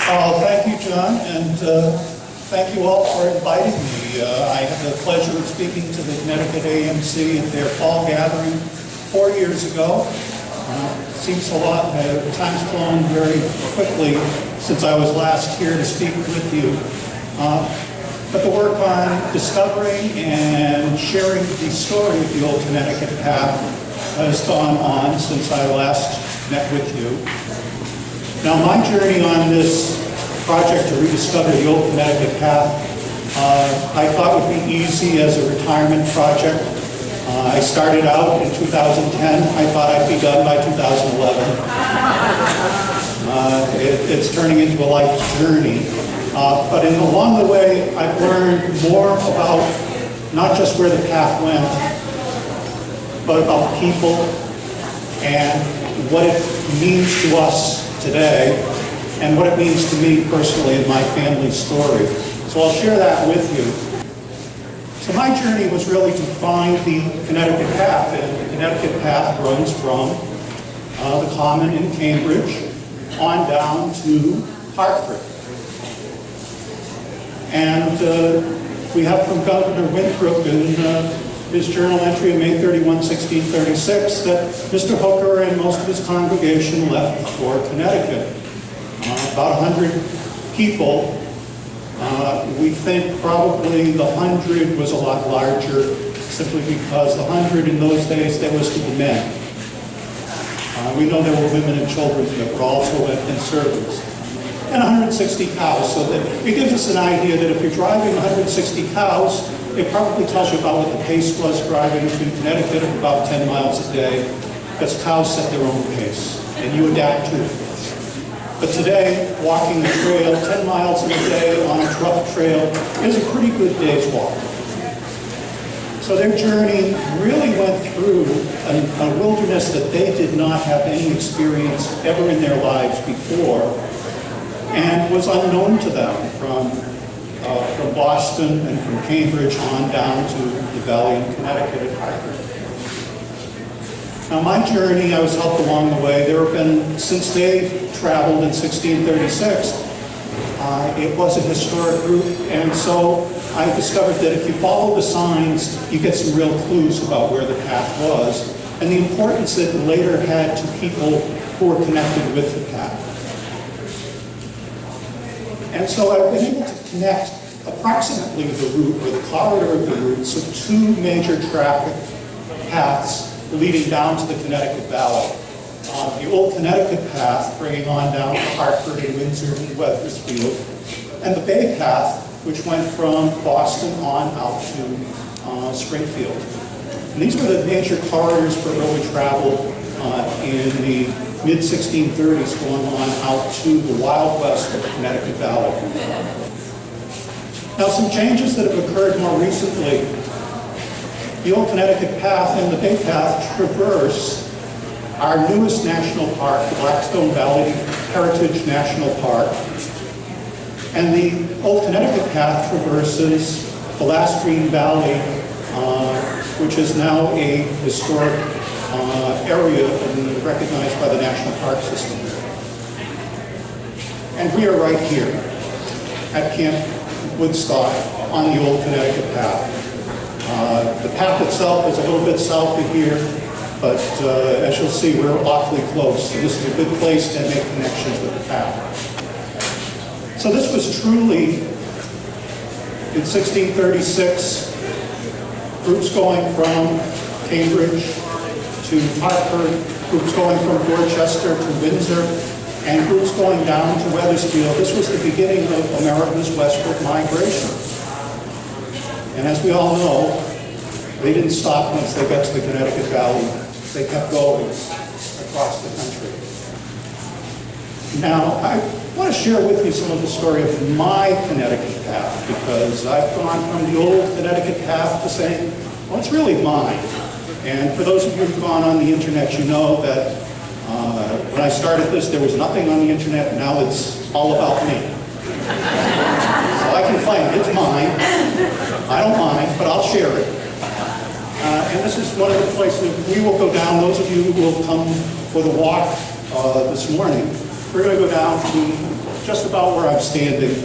Thank you, John, and thank you all for inviting me. I had the pleasure of speaking to the Connecticut AMC at their fall gathering 4 years ago. Seems a lot, time's flown very quickly since I was last here to speak with you. But the work on discovering and sharing the story of the old Connecticut path has gone on since I last met with you. Now, my journey on this project to rediscover the old Connecticut path, I thought would be easy as a retirement project. I started out in 2010. I thought I'd be done by 2011. It's turning into a life journey. But along the way, I've learned more about not just where the path went, but about people and what it means to us today and what it means to me personally in my family story. So I'll share that with you. So my journey was really to find the Connecticut path, and the Connecticut path runs from the Common in Cambridge on down to Hartford. And we have from Governor Winthrop in his journal entry of May 31, 1636, that Mr. Hooker and most of his congregation left for Connecticut. About 100 people. We think probably the 100 was a lot larger, simply because the 100 in those days, they listed the men. We know there were women and children that were also in service. And 160 cows, so that it gives us an idea that if you're driving 160 cows, it probably tells you about what the pace was driving to Connecticut of about 10 miles a day, because cows set their own pace, and you adapt to it. But today, walking the trail 10 miles a day on a rough trail is a pretty good day's walk. So their journey really went through a wilderness that they did not have any experience ever in their lives before, and was unknown to them from Boston and from Cambridge on down to the valley in Connecticut at Hartford. Now my journey, I was helped along the way. There have been, since they traveled in 1636, it was a historic route, and so I discovered that if you follow the signs, you get some real clues about where the path was, and the importance it later had to people who were connected with the path. And so I've been able to connect approximately the route, or the corridor of the route, so two major traffic paths leading down to the Connecticut Valley. The old Connecticut path bringing on down to Hartford and Windsor and Wethersfield, and the Bay path, which went from Boston on out to Springfield. And these were the major corridors for early travel in the mid-1630s, going on out to the Wild West of the Connecticut Valley. Now, some changes that have occurred more recently. The old Connecticut path and the Bay path traverse our newest national park, the Blackstone Valley Heritage National Park. And the old Connecticut path traverses the Last Green Valley, which is now a historic area and recognized by the National Park System. And we are right here at Camp Woodstock on the old Connecticut path. The path itself is a little bit south of here, but as you'll see, we're awfully close. And this is a good place to make connections with the path. So this was truly, in 1636, groups going from Cambridge to Hartford, groups going from Dorchester to Windsor, and groups going down to Wethersfield. This was the beginning of America's westward migration. And as we all know, they didn't stop once they got to the Connecticut Valley. They kept going across the country. Now, I want to share with you some of the story of my Connecticut path, because I've gone from the old Connecticut path to saying, well, it's really mine. And for those of you who've gone on the internet, you know that when I started this, there was nothing on the internet. Now it's all about me. So I can claim it's mine. I don't mind, but I'll share it. And this is one of the places we will go down. Those of you who will come for the walk this morning, we're going to go down to just about where I'm standing.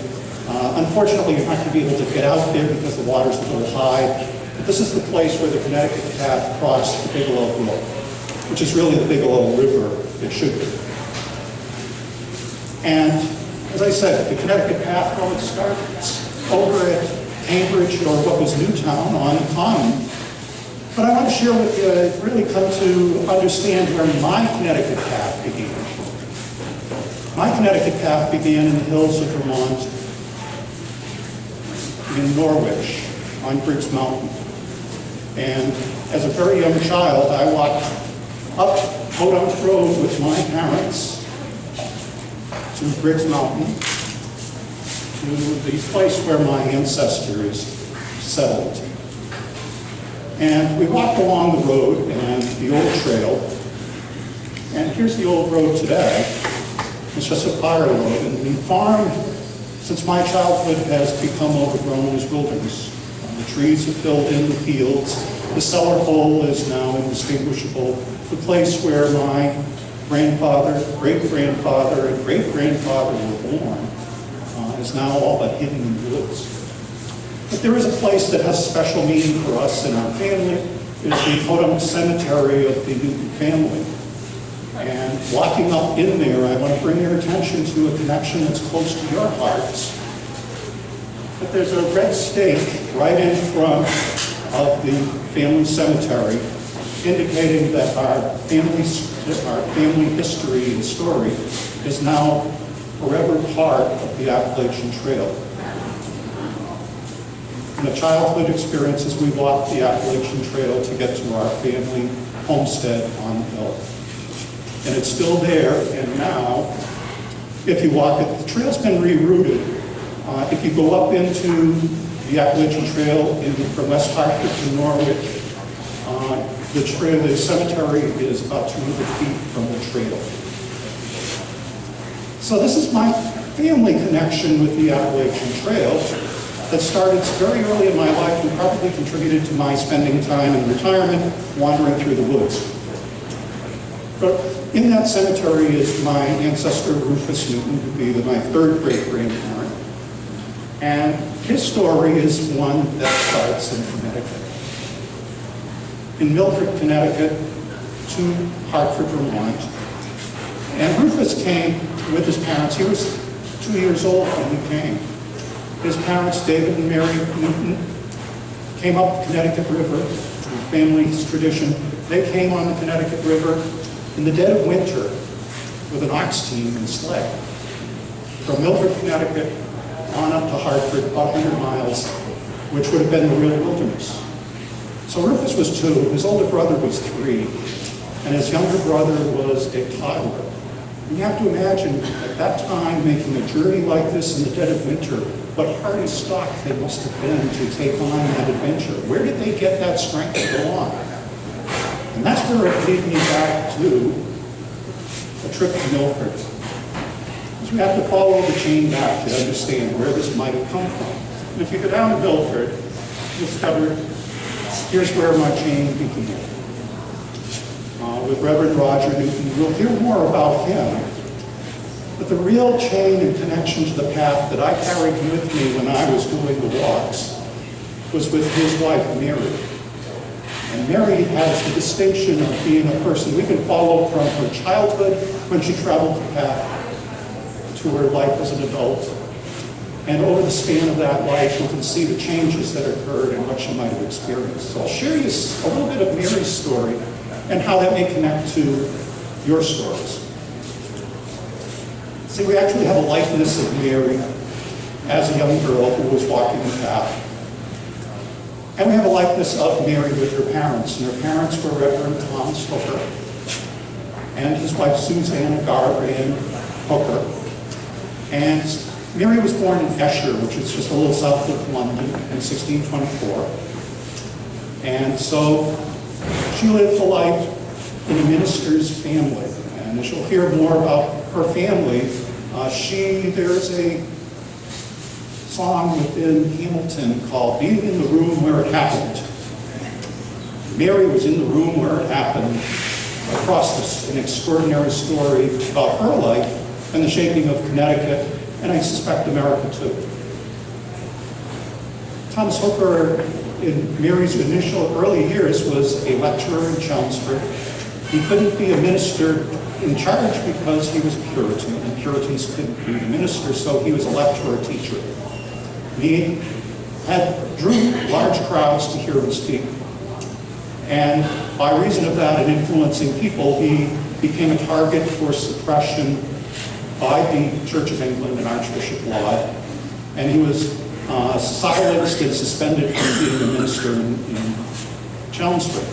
Unfortunately, you're not going to be able to get out there because the water's a little high. But this is the place where the Connecticut path crossed the Bigelow Brook, which is really the Bigelow River, it should be. And as I said, the Connecticut path, well, it starts over at Cambridge, or what was Newtown, on the Common. But I want to share with you, really come to understand where my Connecticut path began. My Connecticut path began in the hills of Vermont, in Norwich, on Briggs Mountain. And as a very young child, I walked up Podunk Road with my parents to Briggs Mountain, to the place where my ancestors settled. And we walked along the road and the old trail. And here's the old road today. It's just a fire road. And the farm, since my childhood, has become overgrown as wilderness. The trees have filled in the fields. The cellar hole is now indistinguishable. The place where my grandfather, great-grandfather, and great-grandfather were born is now all but hidden in woods. But there is a place that has special meaning for us in our family. It is the Podunk Cemetery of the Newton family. And walking up in there, I want to bring your attention to a connection that's close to your hearts. But there's a red stake right in front of the family cemetery, indicating that our family history and story is now forever part of the Appalachian Trail. In the childhood experiences, we walked the Appalachian Trail to get to our family homestead on the hill. And it's still there, and now, if you walk it, the trail's been rerouted. If you go up into the Appalachian Trail from West Hartford to Norwich, the cemetery is about 200 feet from the trail. So this is my family connection with the Appalachian Trail that started very early in my life and probably contributed to my spending time in retirement wandering through the woods. But in that cemetery is my ancestor Rufus Newton, who would be my third great-grandparent. And his story is one that starts in Connecticut. In Milford, Connecticut, to Hartford, Vermont. And Rufus came with his parents. He was 2 years old when he came. His parents, David and Mary Newton, came up the Connecticut River, family's tradition. They came on the Connecticut River in the dead of winter with an ox team and sled from Milford, Connecticut, on up to Hartford, about 100 miles, which would have been the real wilderness. So Rufus was 2, his older brother was 3, and his younger brother was a toddler. And you have to imagine, at that time, making a journey like this in the dead of winter, what hardy stock they must have been to take on that adventure. Where did they get that strength to go on? And that's where it leads me back to a trip to Milford. So we have to follow the chain back to understand where this might have come from. And if you go down to Milford, you'll discover here's where my chain began. With Reverend Roger Newton, we'll hear more about him. But the real chain and connection to the path that I carried with me when I was doing the walks was with his wife, Mary. And Mary has the distinction of being a person we can follow from her childhood when she traveled the path to her life as an adult. And over the span of that life, you can see the changes that occurred and what she might have experienced. So I'll share you a little bit of Mary's story and how that may connect to your stories. See, we actually have a likeness of Mary as a young girl who was walking the path. And we have a likeness of Mary with her parents. And her parents were Reverend Thomas Hooker and his wife Susanna Garvan Hooker. And Mary was born in Esher, which is just a little south of London, in 1624. And so she lived a life in a minister's family. And as you'll hear more about her family, there's a song within Hamilton called Being in the Room Where It Happened. Mary was in the room where it happened, across an extraordinary story about her life and the shaping of Connecticut and I suspect America too. Thomas Hooker, in Mary's initial early years, was a lecturer in Chelmsford. He couldn't be a minister in charge because he was a Puritan, and Puritans couldn't be the minister, so he was a lecturer, teacher. He drew large crowds to hear him speak. And by reason of that and influencing people, he became a target for suppression by the Church of England and Archbishop Laud. And he was silenced and suspended from being a minister in Chelmsford.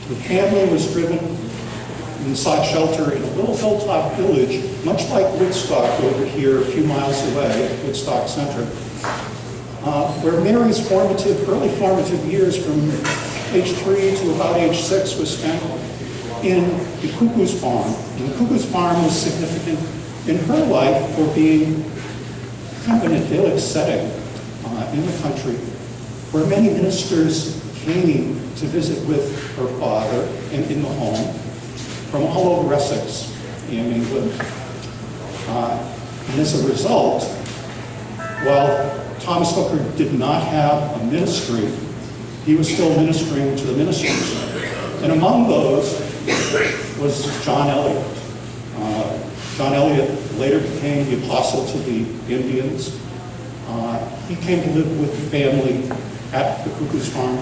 The family was driven and sought shelter in a little hilltop village, much like Woodstock over here a few miles away, Woodstock Center, where Mary's early formative years from age 3 to about age 6 was spent in the Cuckoo's Farm. And the Cuckoo's Farm was significant in her life for being kind of an idyllic setting in the country where many ministers came to visit with her father in the home from all over Essex in England. And as a result, while Thomas Hooker did not have a ministry, he was still ministering to the ministers. And among those was John Eliot. John Eliot later became the apostle to the Indians. He came to live with the family at the Cuckoo's Farm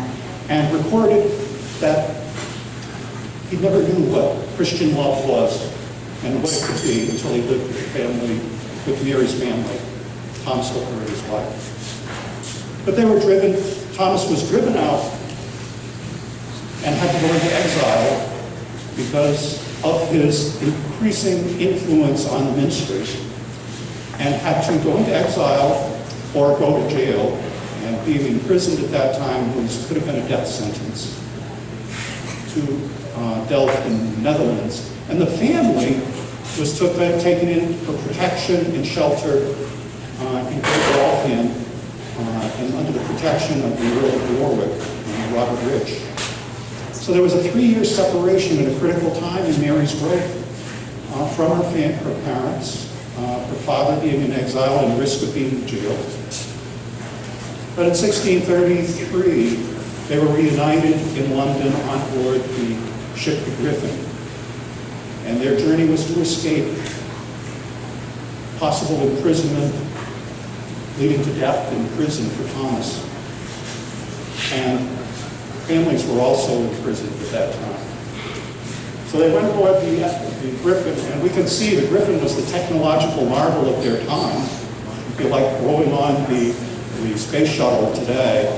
and recorded that he never knew what Christian love was and what it could be until he lived with the family, with Mary's family, Thomas Hooker and his wife. But they were driven, Thomas was driven out and had to go into exile because of his increasing influence on the ministers, and had to go into exile or go to jail. And being imprisoned at that time could have been a death sentence, to Delft in the Netherlands. And the family was taken in for protection and shelter in Great Waltham, and under the protection of the Earl of Warwick and Robert Rich. So there was a 3-year separation at a critical time in Mary's growth from her parents, her father being in exile and risk of being jailed. But in 1633, they were reunited in London on board the ship the Griffin. And their journey was to escape possible imprisonment, leading to death in prison for Thomas. And families were also imprisoned at that time. So they went aboard the Griffin, and we can see the Griffin was the technological marvel of their time. If you like going on the space shuttle today,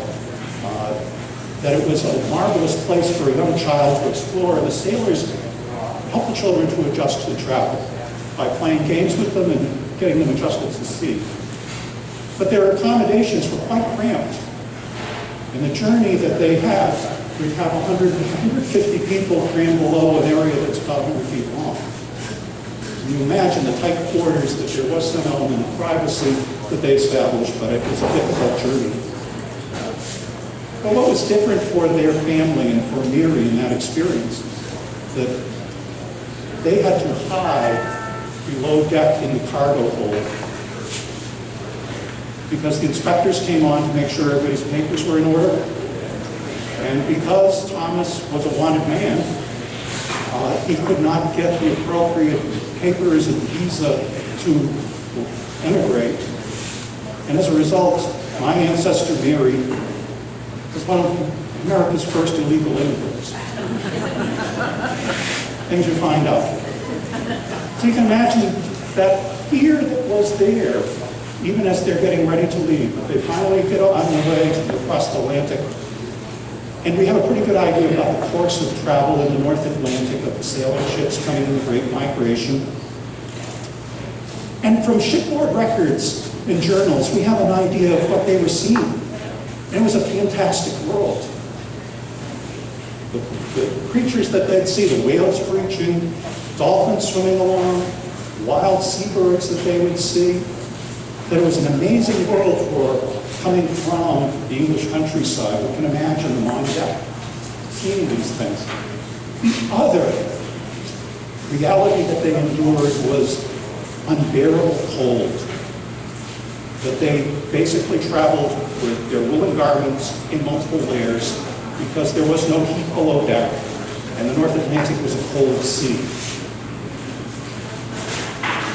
that it was a marvelous place for a young child to explore, and the sailors helped the children to adjust to travel by playing games with them and getting them adjusted to sea. But their accommodations were quite cramped. And the journey that they had, we'd have 150 people crammed below an area that's about 100 feet long. And you imagine the tight quarters, that there was some element of privacy that they established, but it was a difficult journey. But what was different for their family and for Mary in that experience, that they had to hide below deck in the cargo hold because the inspectors came on to make sure everybody's papers were in order. And because Thomas was a wanted man, he could not get the appropriate papers and visa to emigrate. And as a result, my ancestor Mary was one of America's first illegal immigrants. Things you find out. So you can imagine that fear that was there, even as they're getting ready to leave. But they finally get on their way to across the Atlantic. And we have a pretty good idea about the course of travel in the North Atlantic of the sailing ships coming in the Great Migration. And from shipboard records and journals, we have an idea of what they were seeing. And it was a fantastic world. The creatures that they'd see, the whales breaching, dolphins swimming along, wild seabirds that they would see. That it was an amazing world for coming from the English countryside. We can imagine them on deck, seeing these things. The other reality that they endured was unbearable cold that they basically traveled with their woolen garments in multiple layers because there was no heat below deck, and the North Atlantic was a cold sea.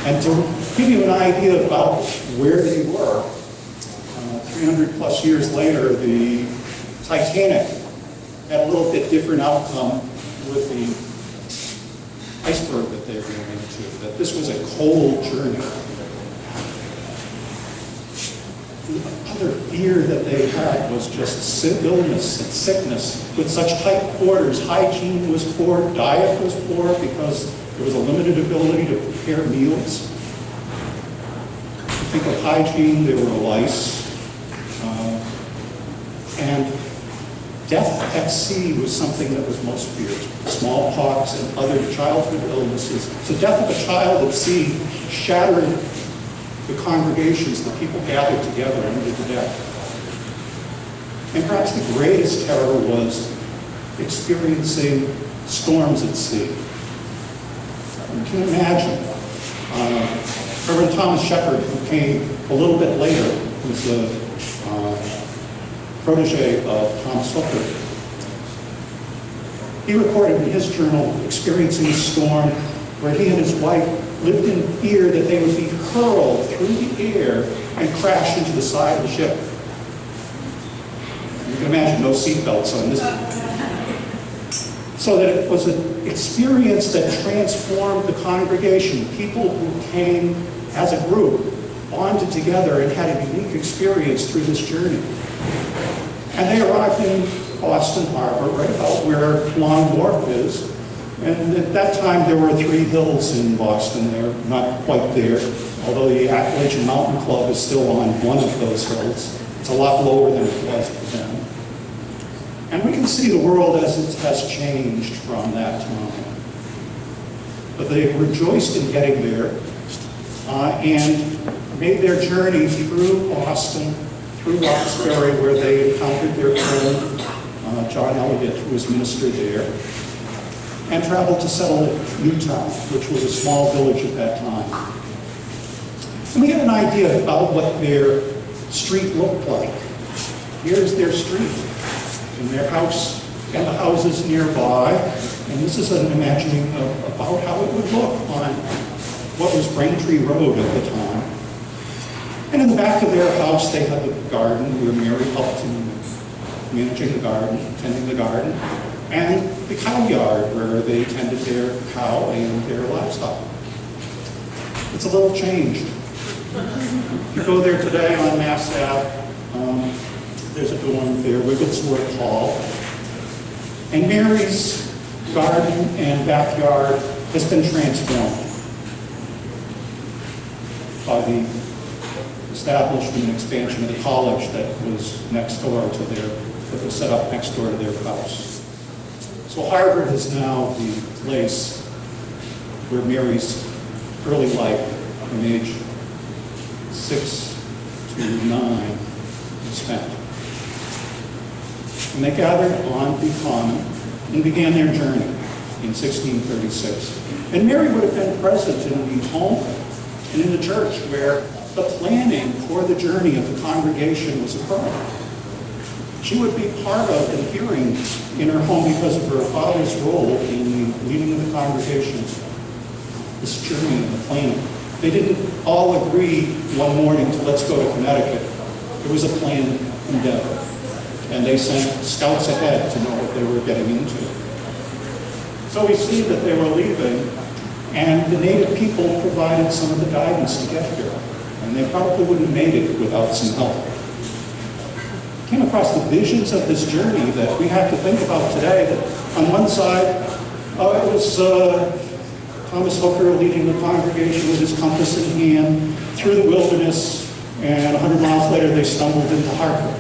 And to give you an idea about where they were, 300 plus years later, the Titanic had a little bit different outcome with the iceberg that they ran into, that this was a cold journey. The other fear that they had was just illness and sickness. With such tight quarters, hygiene was poor, diet was poor because there was a limited ability to prepare meals. Think of hygiene, there were lice. And death at sea was something that was most feared. Smallpox and other childhood illnesses. So death of a child at sea shattered the congregations, the people gathered together under the deck. And perhaps the greatest terror was experiencing storms at sea. You can imagine Reverend Thomas Shepard, who came a little bit later, who's a protege of Thomas Hooker. He recorded in his journal experiencing a storm where he and his wife lived in fear that they would be hurled through the air and crash into the side of the ship. You can imagine no seatbelts on this one. So that it was an experience that transformed the congregation. People who came as a group bonded together and had a unique experience through this journey. And they arrived in Boston Harbor, right about where Long Wharf is. And at that time, there were 3 hills in Boston. They're not quite there, although the Appalachian Mountain Club is still on one of those hills. It's a lot lower than it was for them. And we can see the world as it has changed from that time. But they rejoiced in getting there and made their journey through Boston, through Roxbury, where they encountered their friend, John Elliott, who was minister there, and traveled to settle at Newtown, which was a small village at that time. And we get an idea about what their street looked like. Here's their street, and their house, and the houses nearby. And this is an imagining about how it would look on what was Braintree Road at the time. And in the back of their house, they had the garden where Mary helped in managing the garden, tending the garden, and the cow yard where they tended their cow and their livestock. It's a little changed. You go there today on Mass Ave, there's a dorm there, Wigglesworth Hall, and Mary's garden and backyard has been transformed by the establishment and expansion of the college that was next door to that was set up next door to their house. So Hartford is now the place where Mary's early life, from age 6 to 9, was spent. And they gathered on the common and began their journey in 1636. And Mary would have been present in the home and in the church where the planning for the journey of the congregation was occurring. She would be part of and hearing in her home because of her father's role in the leading of the congregation, this journey and the planning. They didn't all agree one morning to let's go to Connecticut. It was a planned endeavor. And they sent scouts ahead to know what they were getting into. So we see that they were leaving, and the native people provided some of the guidance to get here. And they probably wouldn't have made it without some help. Came across the visions of this journey that we have to think about today. That on one side, it was Thomas Hooker leading the congregation with his compass in hand through the wilderness, and 100 miles later they stumbled into Hartford.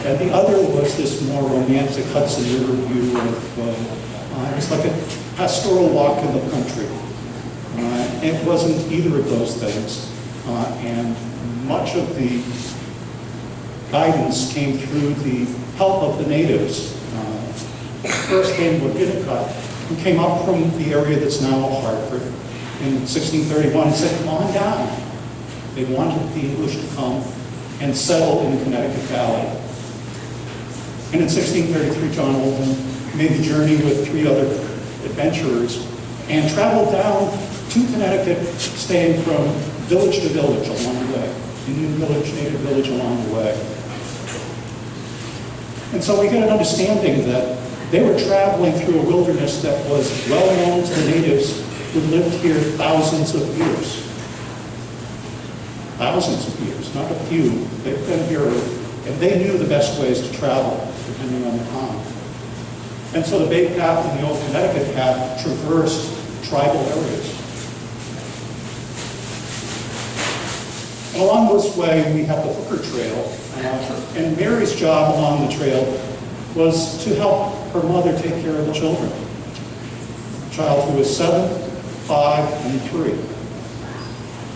And the other was this more romantic Hudson River view of, it was like a pastoral walk in the country. It wasn't either of those things. And much of the guidance came through the help of the natives. First came Winnicott, who came up from the area that's now Hartford, in 1631 and said, come on down. They wanted the English to come and settle in the Connecticut Valley. And in 1633, John Oldham made the journey with 3 other adventurers and traveled down to Connecticut, staying from village to village along the way, Indian village, native village along the way. And so we get an understanding that they were traveling through a wilderness that was well known to the natives who lived here thousands of years. Thousands of years, not a few. They've been here, and they knew the best ways to travel, depending on the time. And so the Bay Path and the Old Connecticut Path traversed tribal areas. And along this way, we have the Hooker Trail, and Mary's job along the trail was to help her mother take care of the children. A child who was 7, 5, and 3.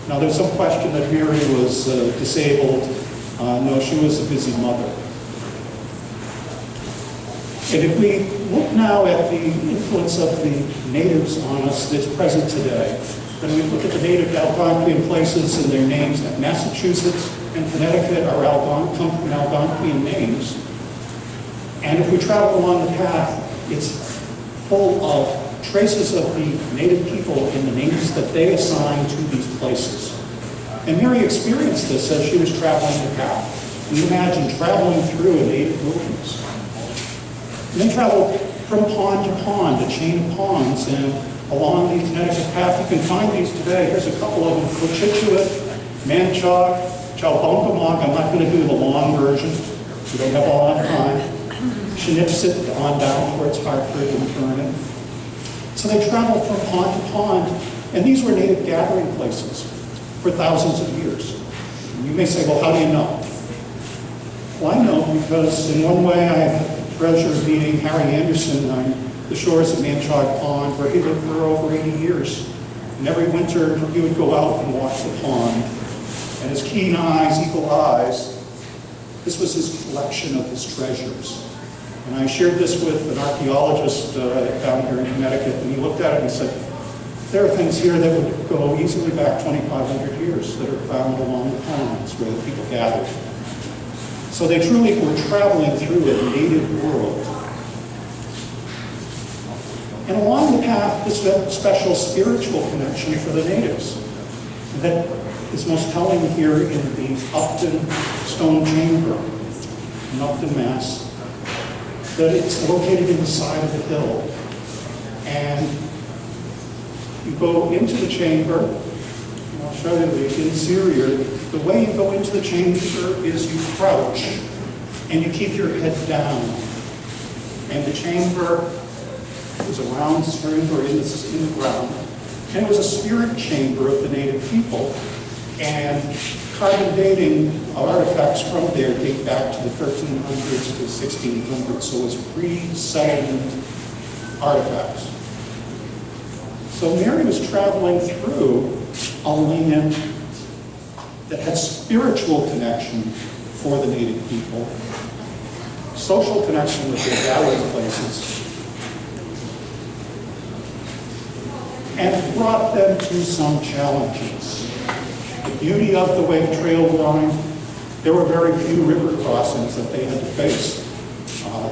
Now, there's some question that Mary was disabled. No, she was a busy mother. And if we look now at the influence of the natives on us that's present today, then we look at the native Algonquian places and their names. Massachusetts and Connecticut are come from Algonquian names. And if we travel along the path, it's full of traces of the native people and the names that they assign to these places. And Mary experienced this as she was traveling the path. Can you imagine traveling through a native wilderness? And then travel from pond to pond, a chain of ponds, and along the Connecticut Path. You can find these today. Here's a couple of them: Cochituate, Manchac, Chalbuncamog. I'm not going to do the long version. We don't have all that time. Shinipsit on down towards Hartford and Vernon. So they traveled from pond to pond, and these were native gathering places for thousands of years. And you may say, well, how do you know? Well, I know because in one way I had the pleasure of meeting Harry Anderson on the shores of Manchac Pond, where he lived for over 80 years. And every winter he would go out and watch the pond. And his keen eyes, eagle eyes, this was his collection of his treasures. And I shared this with an archaeologist down here in Connecticut, and he looked at it and he said, there are things here that would go easily back 2,500 years that are found along the ponds where the people gathered. So they truly were traveling through a native world. And along the path is a special spiritual connection for the natives that is most telling here in the Upton Stone Chamber in Upton, Mass. That it's located in the side of the hill. And you go into the chamber, and I'll show you the interior. The way you go into the chamber is you crouch and you keep your head down. And the chamber is a round chamber in the ground. And it was a spirit chamber of the native people. And carbon dating artifacts from there date back to the 1300s to 1600s, so it's pre-settlement artifacts. So Mary was traveling through a land that had spiritual connection for the native people, social connection with their gathering places, and brought them to some challenges. The beauty of the way the trail wound, there were very few river crossings that they had to face.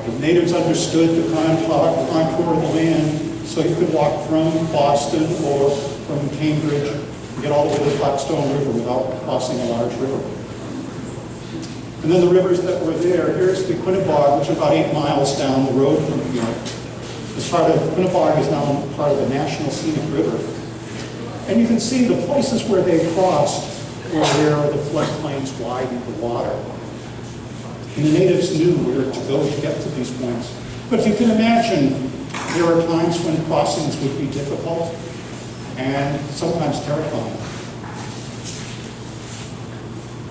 The natives understood the contour of the land, so you could walk from Boston or from Cambridge and get all the way to the Blackstone River without crossing a large river. And then the rivers that were there, here's the Quinnebog, which is about 8 miles down the road from here. Quinnebog is now part of the National Scenic River. And you can see the places where they crossed were where the floodplains widened the water. And the natives knew where to go to get to these points. But you can imagine there are times when crossings would be difficult and sometimes terrifying.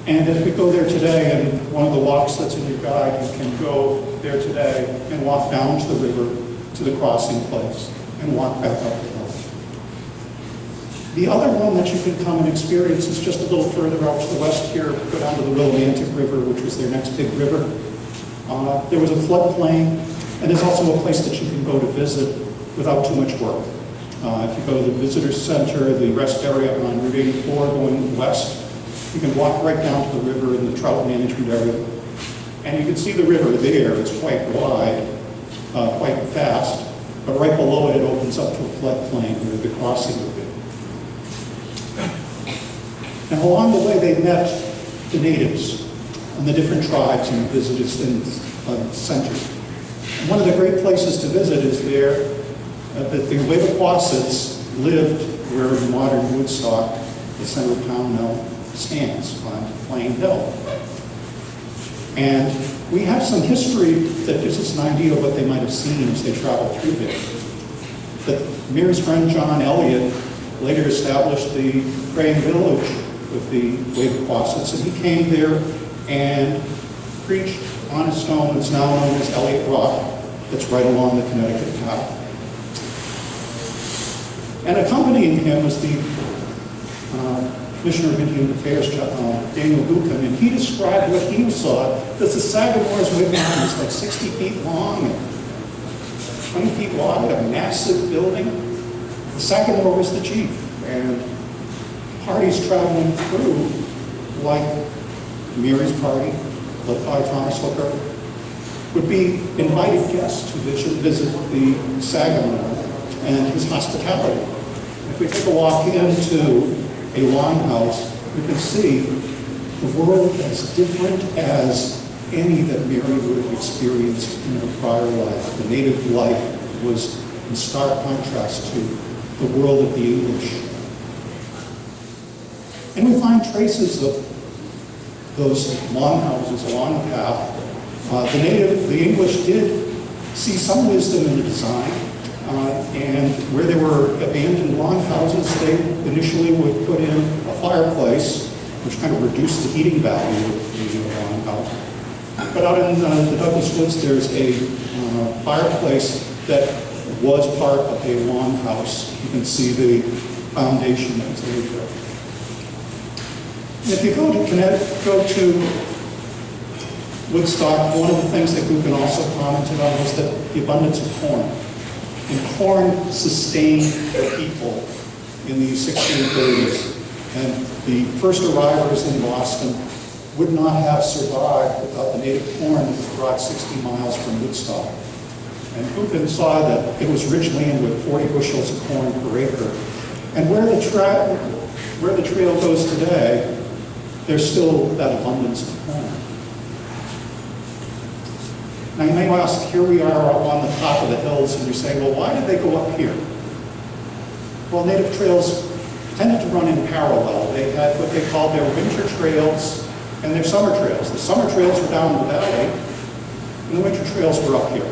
And if we go there today, and one of the walks that's in your guide, you can go there today and walk down to the river, to the crossing place, and walk back up the hill. The other one that you can come and experience is just a little further out to the west here. Go down to the Willimantic River, which was their next big river. There was a floodplain, and there's also a place that you can go to visit without too much work. If you go to the visitor center, the rest area on Route 84 going west, you can walk right down to the river in the trout management area. And you can see the river there. It's quite wide, quite fast, but right below it, it opens up to a floodplain where the crossing would be. And along the way, they met the natives and the different tribes and visited in the center. And one of the great places to visit is there that the Wabequassits lived where modern Woodstock, the center of town now, stands on Plain Hill. And we have some history that gives us an idea of what they might have seen as they traveled through there. But Mary's friend John Eliot later established the praying village with the Wabequassits, and he came there and preached on a stone that's now known as Eliot Rock, that's right along the Connecticut path. And accompanying him was the Commissioner of Indian Affairs, Daniel Buchan, and he described what he saw, that the Sagamore's wigwam was like 60 feet long and 20 feet wide, a massive building. The Sagamore was the chief, and parties traveling through, like Mary's party, led by Thomas Hooker, would be invited guests to visit the Sagamore and his hospitality. If we take a walk into a longhouse, we can see the world as different as any that Mary would have experienced in her prior life. The native life was in stark contrast to the world of the English. And we find traces of those longhouses along the path. The English did see some wisdom in the design. And where there were abandoned longhouses, they initially would put in a fireplace, which kind of reduced the heating value of the longhouse. But out in the Douglas Woods, there's a fireplace that was part of a longhouse. You can see the foundation that's laid there. And if you go to Woodstock, one of the things that Buchan also commented on was that the abundance of corn. And corn sustained the people in the 1630s. And the first arrivals in Boston would not have survived without the native corn that was brought 60 miles from Woodstock. And Buchan saw that it was rich land with 40 bushels of corn per acre. And where the trail goes today, there's still that abundance of corn. Now you may ask, here we are up on the top of the hills, and you say, well, why did they go up here? Well, native trails tended to run in parallel. They had what they called their winter trails and their summer trails. The summer trails were down in the valley, and the winter trails were up here.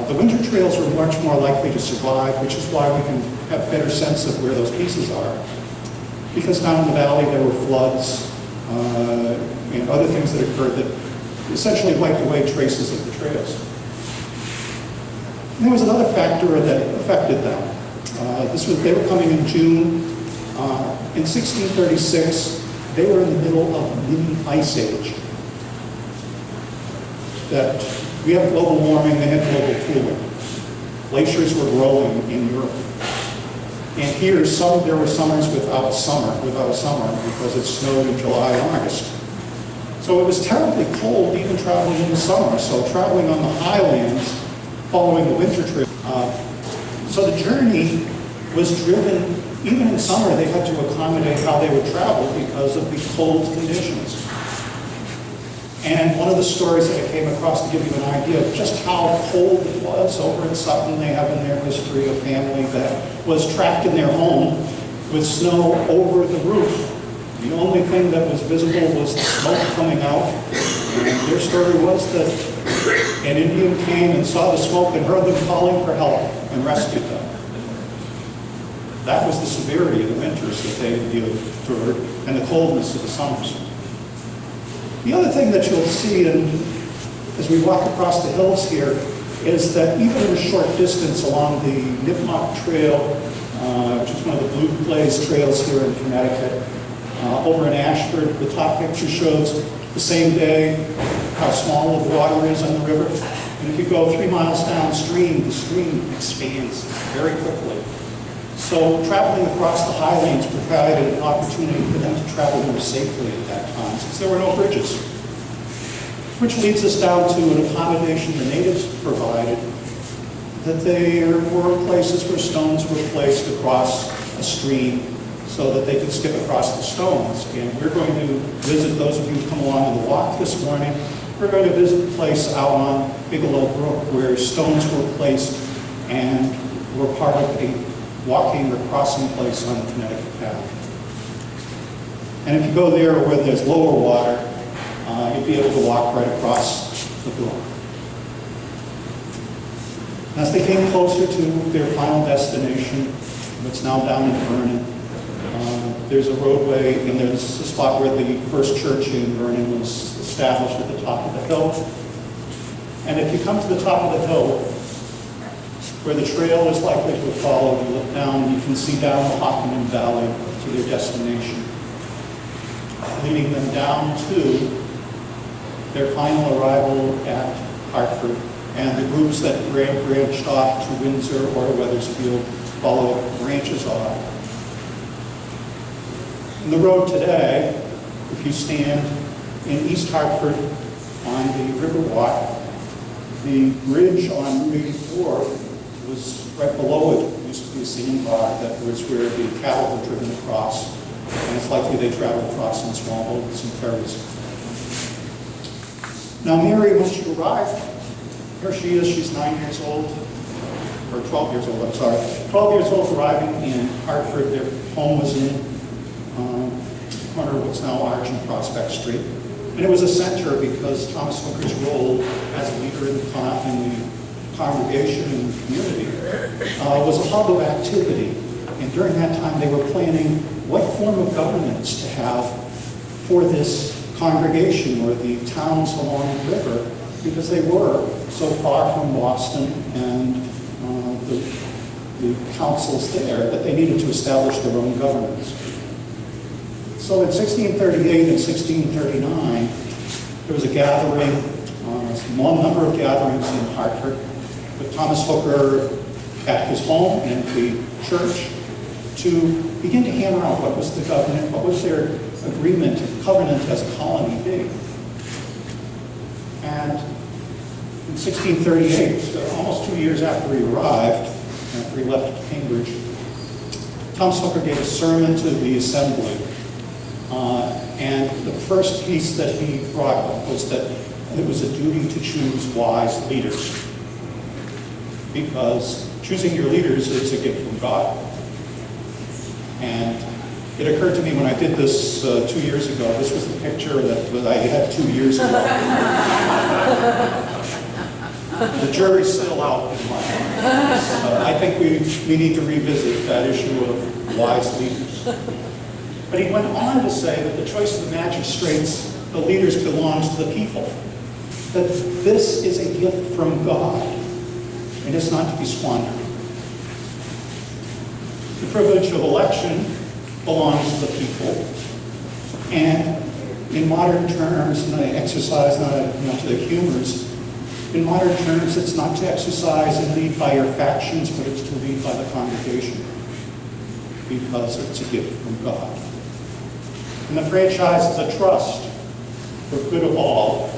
The winter trails were much more likely to survive, which is why we can have a better sense of where those pieces are. Because down in the valley there were floods and other things that occurred that essentially wiped away traces of the trails. And there was another factor that affected them. They were coming in June. In 1636, they were in the middle of a mini ice age. That we have global warming, they had global cooling. Glaciers were growing in Europe. And here, there were summers without a summer because it snowed in July and August. So it was terribly cold even traveling in the summer. So traveling on the highlands following the winter trip. So the journey was driven, even in summer they had to accommodate how they would travel because of the cold conditions. And one of the stories that I came across to give you an idea of just how cold it was over in Sutton, they have in their history a family that was trapped in their home with snow over the roof. The only thing that was visible was the smoke coming out. And their story was that an Indian came and saw the smoke and heard them calling for help and rescued them. That was the severity of the winters that they endured and the coldness of the summers. The other thing that you'll see as we walk across the hills here is that even in a short distance along the Nipmuc Trail, which is one of the Blue Blaze trails here in Connecticut, over in Ashford, the top picture shows the same day how small the water is on the river. And if you go 3 miles downstream, the stream expands very quickly. So traveling across the highlands provided an opportunity for them to travel more safely at that time, since there were no bridges. Which leads us down to an accommodation the natives provided, that there were places where stones were placed across a stream so that they could skip across the stones. And we're going to visit, those of you who come along on the walk this morning, we're going to visit a place out on Bigelow Brook where stones were placed and were part of a walking or crossing place on the Connecticut path. And if you go there where there's lower water, you'd be able to walk right across the brook. As they came closer to their final destination, what's now down in Vernon, there's a roadway, and there's a spot where the first church in Vernon was established at the top of the hill. And if you come to the top of the hill, where the trail is likely to follow, you look down and you can see down the Hockenham Valley to their destination, leading them down to their final arrival at Hartford, and the groups that branched off to Windsor or to Wethersfield followed branches off. And the road today, if you stand in East Hartford on the Riverwalk, the bridge on Route 84 was right below it. It used to be a sandbar that was where the cattle were driven across, and it's likely they traveled across in small boats and ferries. Now Mary, when she arrived, here she is, she's 9 years old, or 12 years old, I'm sorry. 12 years old, arriving in Hartford. Their home was in the corner of what's now Arch and Prospect Street. And it was a center because Thomas Hooker's role as a leader in the congregation and the community was a hub of activity. And during that time, they were planning what form of governance to have for this congregation or the towns along the river, because they were so far from Boston and the councils there that they needed to establish their own governance. So in 1638 and 1639, there was a gathering, a small number of gatherings in Hartford, with Thomas Hooker at his home and the church to begin to hammer out what was the government, what was their agreement, covenant as a colony be. And in 1638, almost 2 years after he arrived, after he left Cambridge, Thomas Hooker gave a sermon to the assembly. And the first piece that he brought up was that it was a duty to choose wise leaders, because choosing your leaders is a gift from God. And it occurred to me when I did this 2 years ago, this was the picture that I had 2 years ago. The jury's still out in my mind. I think we need to revisit that issue of wise leaders. But he went on to say that the choice of the magistrates, the leaders, belongs to the people. That this is a gift from God, and it's not to be squandered. The privilege of election belongs to the people, and in modern terms, and I exercise not to the humors, in modern terms, it's not to exercise and lead by your factions, but it's to lead by the congregation, because it's a gift from God. And the franchise is a trust for good of all,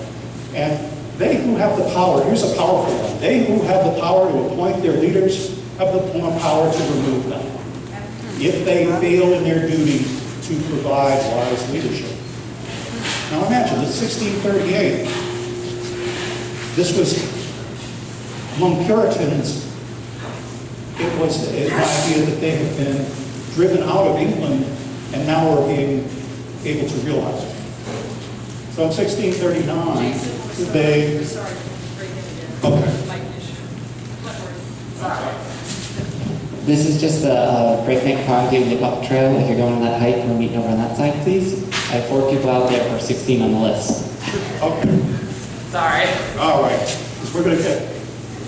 and they who have the power, here's a powerful one, they who have the power to appoint their leaders have the power to remove them, if they fail in their duty to provide wise leadership. Now imagine, in 1638, this was, among Puritans, it was an idea that they had been driven out of England and now were being able to realize it. So in 1639, they... Okay. This is just a breakneck property with a couple trail. If you're going on that hike, we're meeting over on that side, please. I have 4 people out there for 16 on the list. Okay. Sorry. All right. Because we're going to get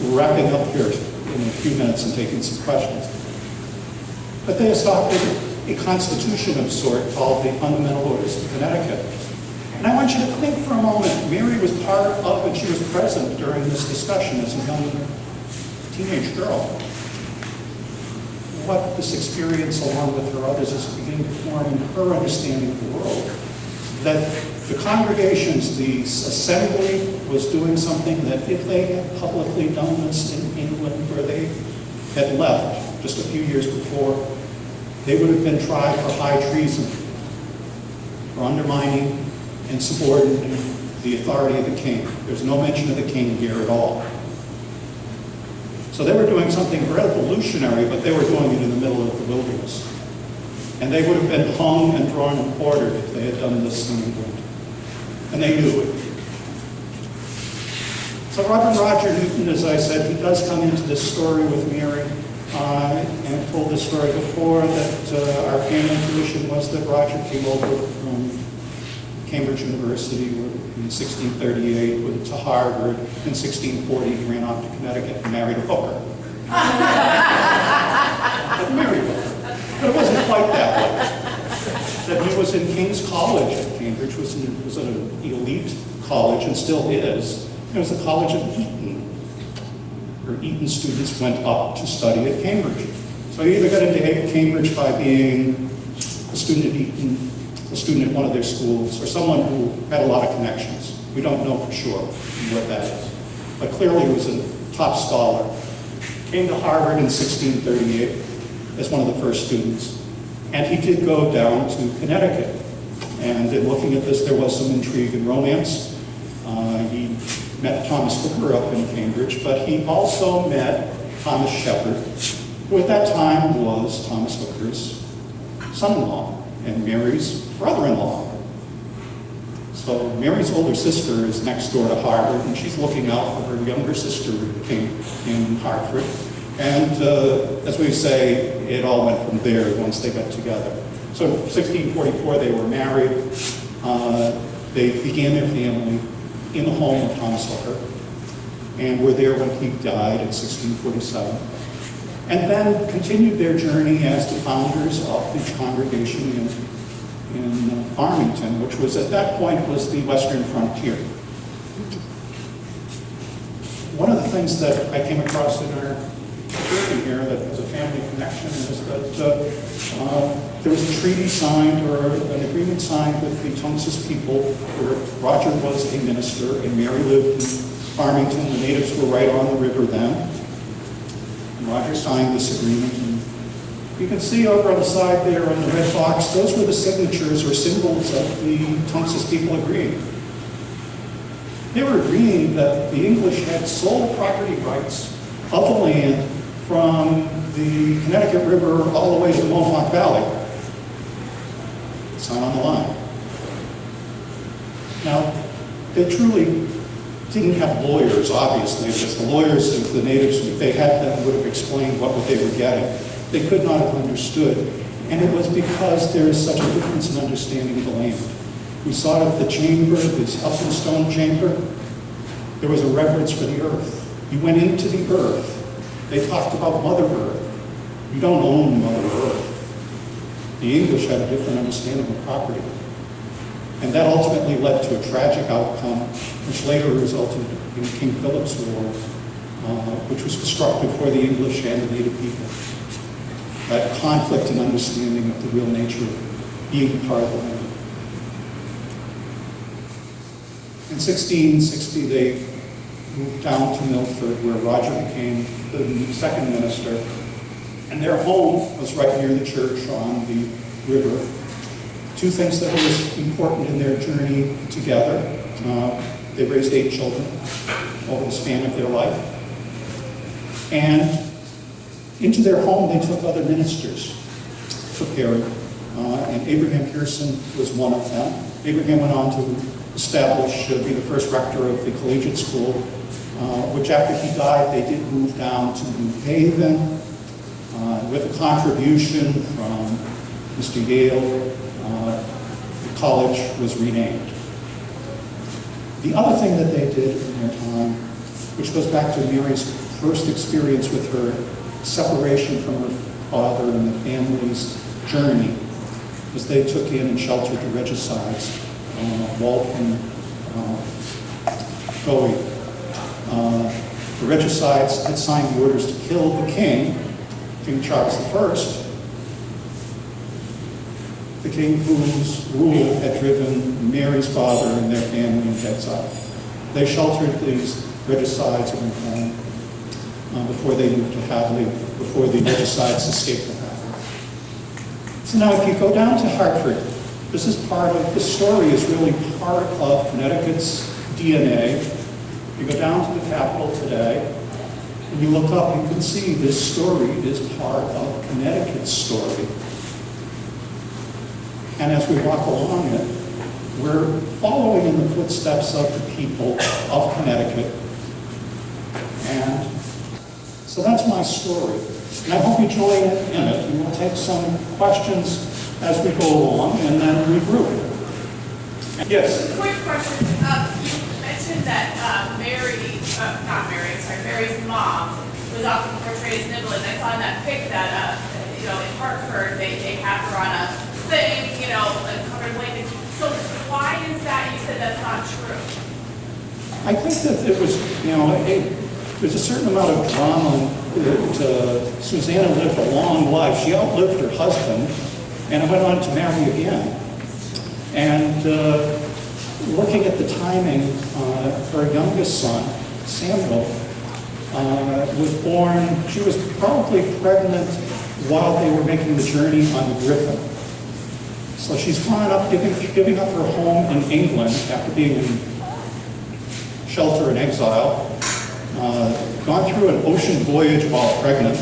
wrapping up here in a few minutes and taking some questions. But they established a constitution of sort called the Fundamental Orders of Connecticut. And I want you to think for a moment, Mary was part of and she was present during this discussion as a young teenage girl. What this experience, along with her others, is beginning to form in her understanding of the world. That the congregations, the assembly, was doing something that if they had publicly done this in England, where they had left just a few years before, they would have been tried for high treason, for undermining and subordinating the authority of the king. There's no mention of the king here at all. So they were doing something revolutionary, but they were doing it in the middle of the wilderness. And they would have been hung and drawn and quartered if they had done this in England. And they knew it. So Reverend Roger Newton, as I said, he does come into this story with Mary. And I've told this story before, that our family tradition was that Roger came over from Cambridge University in 1638, went to Hartford. In 1640, he ran off to Connecticut and married a hooker. But married a hooker. But it wasn't quite that way. That he was in King's College at Cambridge, was an elite college and still is. It was the College of Eton, where Eton students went up to study at Cambridge. So he either got into Cambridge by being a student at Eton, a student at one of their schools, or someone who had a lot of connections. We don't know for sure what that is. But clearly he was a top scholar. Came to Harvard in 1638 as one of the first students. And he did go down to Connecticut. And in looking at this, there was some intrigue and romance. He met Thomas Hooker up in Cambridge, but he also met Thomas Shepherd, who at that time was Thomas Hooker's son-in-law and Mary's brother-in-law. So Mary's older sister is next door to Hartford, and she's looking out for her younger sister in Hartford. And as we say, it all went from there once they got together. So in 1644, they were married. They began their family in the home of Thomas Hooker, and were there when he died in 1647. And then continued their journey as the founders of the congregation in Farmington, which was at that point was the western frontier. One of the things that I came across in our journey here that was a family connection is that there was a treaty signed or an agreement signed with the Tungus people where Roger was a minister and Mary lived in Farmington. The natives were right on the river then. And Roger signed this agreement. And you can see over on the side there on the red box, those were the signatures or symbols of the Tungus people agreeing. They were agreeing that the English had sole property rights of the land from the Connecticut River all the way to the Mohawk Valley. It's not on the line. Now, they truly didn't have lawyers, obviously, because the lawyers of the natives, if they had them, would have explained what they were getting. They could not have understood. And it was because there is such a difference in understanding of the land. We saw it at the chamber, this up and stone chamber. There was a reverence for the earth. You went into the earth. They talked about Mother Earth. You don't own Mother Earth. The English had a different understanding of property. And that ultimately led to a tragic outcome, which later resulted in King Philip's War, which was destructive for the English and the native people. That conflict and understanding of the real nature of being part of the land. In 1660, they moved down to Milford, where Roger became the second minister. And their home was right near the church on the river. Two things that were important in their journey together. They raised 8 children over the span of their life. And into their home they took other ministers prepared. And Abraham Pearson was one of them. Abraham went on to establish, be the first rector of the collegiate school, which after he died they did move down to New Haven. With a contribution from Mr. Yale, the college was renamed. The other thing that they did in their time, which goes back to Mary's first experience with her separation from her father and the family's journey, was they took in and sheltered the regicides Walton, Bowie. The regicides had signed the orders to kill the king, King Charles I, the king whose rule had driven Mary's father and their family into exile. They sheltered these regicides in their home before they moved to Hadley, before the regicides escaped to Hadley. So now if you go down to Hartford, this is part of, the story is really part of Connecticut's DNA. You go down to the Capitol today, and you look up, you can see this story is part of Connecticut's story. And as we walk along it, we're following in the footsteps of the people of Connecticut. And so that's my story. And I hope you join in it. And we'll take some questions as we go along and then regroup. Yes? Quick question. You mentioned that Mary's mom was often portrayed as nibbling. I saw in that pic that, in Hartford, they have her on a thing, a covered blanket. So why is that? You said that's not true. I think that it was, there's a certain amount of drama that Susanna lived a long life. She outlived her husband and went on to marry again. And looking at the timing, her youngest son, Samuel, was born, she was probably pregnant while they were making the journey on the Griffin. So she's gone up, giving up her home in England after being in shelter and exile, gone through an ocean voyage while pregnant,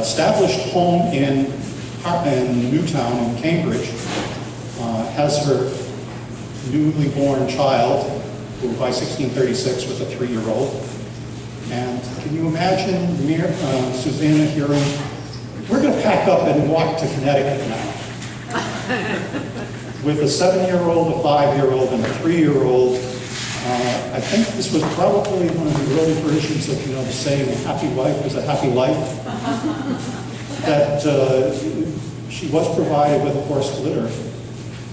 established home in Newtown in Cambridge, has her newly born child, who by 1636 was a 3-year-old. And can you imagine Susanna hearing, we're going to pack up and walk to Connecticut now. With a 7-year-old, a 5-year-old, and a 3-year-old. I think this was probably one of the early versions of, the saying, a happy wife is a happy life. That she was provided with a horse litter.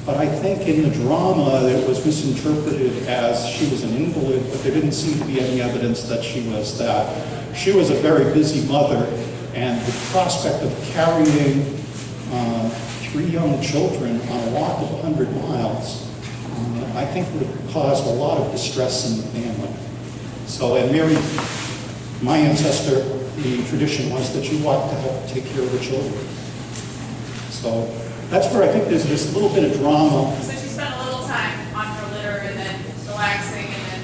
But I think in the drama it was misinterpreted as she was an invalid, but there didn't seem to be any evidence that she was that. She was a very busy mother, and the prospect of carrying 3 young children on a walk of 100 miles, I think would have caused a lot of distress in the family. So, and Mary, my ancestor, the tradition was that she walked to help take care of the children. So that's where I think there's this little bit of drama. So she spent a little time on her litter and then relaxing and then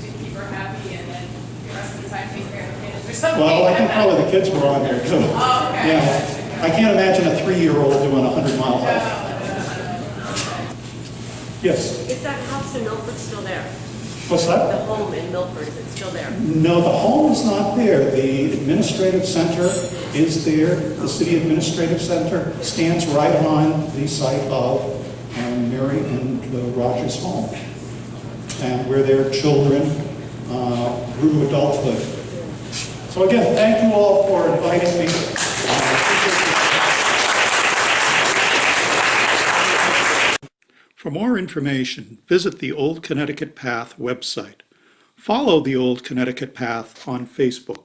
to keep her happy and then the rest of the time taking care of the kids or something. Well, I think probably the kids were on there too. Oh, okay. Yeah. I can't imagine a 3-year-old doing a 100-mile hike. Yes? Is that house in Milford still there? What's that? The home in Milford, is it still there? No, the home is not there. The administrative center is there. The city administrative center stands right on the site of Mary and Roger's home, and where their children grew to adulthood. So again, thank you all for inviting me. For more information, visit the Old Connecticut Path website. Follow the Old Connecticut Path on Facebook.